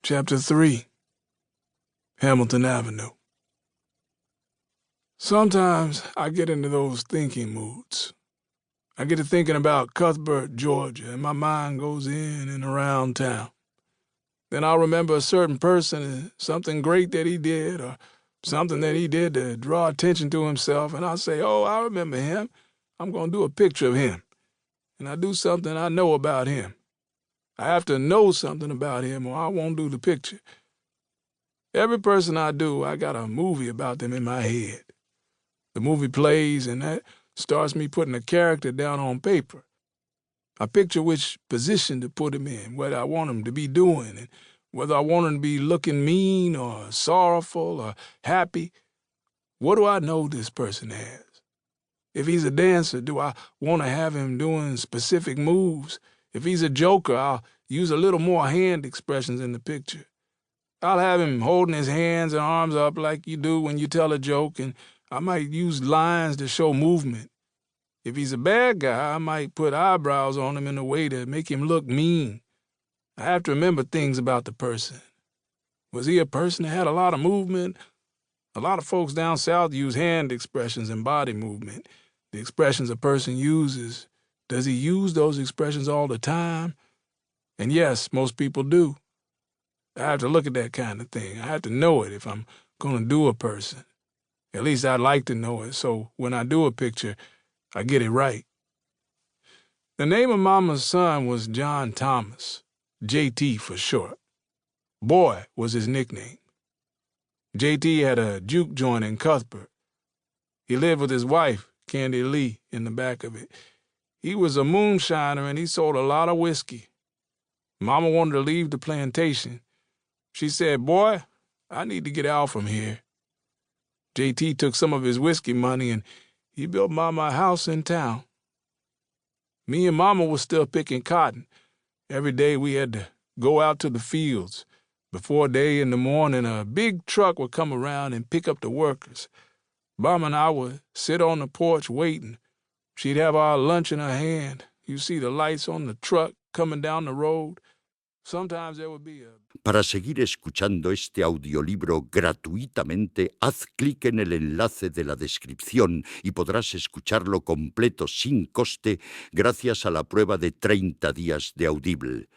Chapter 3, Hamilton Avenue. Sometimes I get into those thinking moods. I get to thinking about Cuthbert, Georgia, and my mind goes in and around town. Then I'll remember a certain person and something great that he did, or something that he did to draw attention to himself, and I'll say, oh, I remember him. I'm going to do a picture of him. And I do something I know about him. I have to know something about him or I won't do the picture. Every person I do, I got a movie about them in my head. The movie plays, and that starts me putting a character down on paper. I picture which position to put him in, what I want him to be doing, and whether I want him to be looking mean or sorrowful or happy. What do I know this person as? If he's a dancer, do I want to have him doing specific moves? If he's a joker, I'll use a little more hand expressions in the picture. I'll have him holding his hands and arms up like you do when you tell a joke, and I might use lines to show movement. If he's a bad guy, I might put eyebrows on him in a way to make him look mean. I have to remember things about the person. Was he a person that had a lot of movement? A lot of folks down south use hand expressions and body movement. The expressions a person uses, does he use those expressions all the time? And yes, most people do. I have to look at that kind of thing. I have to know it if I'm going to do a person. At least I'd like to know it, so when I do a picture, I get it right. The name of Mama's son was John Thomas, J.T. for short. Boy was his nickname. J.T. had a juke joint in Cuthbert. He lived with his wife, Candy Lee, in the back of it. He was a moonshiner and he sold a lot of whiskey. Mama wanted to leave the plantation. She said, boy, I need to get out from here. J.T. took some of his whiskey money and he built Mama a house in town. Me and Mama was still picking cotton. Every day we had to go out to the fields. Before day in the morning, a big truck would come around and pick up the workers. Mama and I would sit on the porch waiting. She'd have our lunch in her hand. You see the lights on the truck coming down the road. Sometimes there would be a... Para seguir escuchando este audiolibro gratuitamente, haz clic en el enlace de la descripción y podrás escucharlo completo sin coste gracias a la prueba de 30 días de Audible.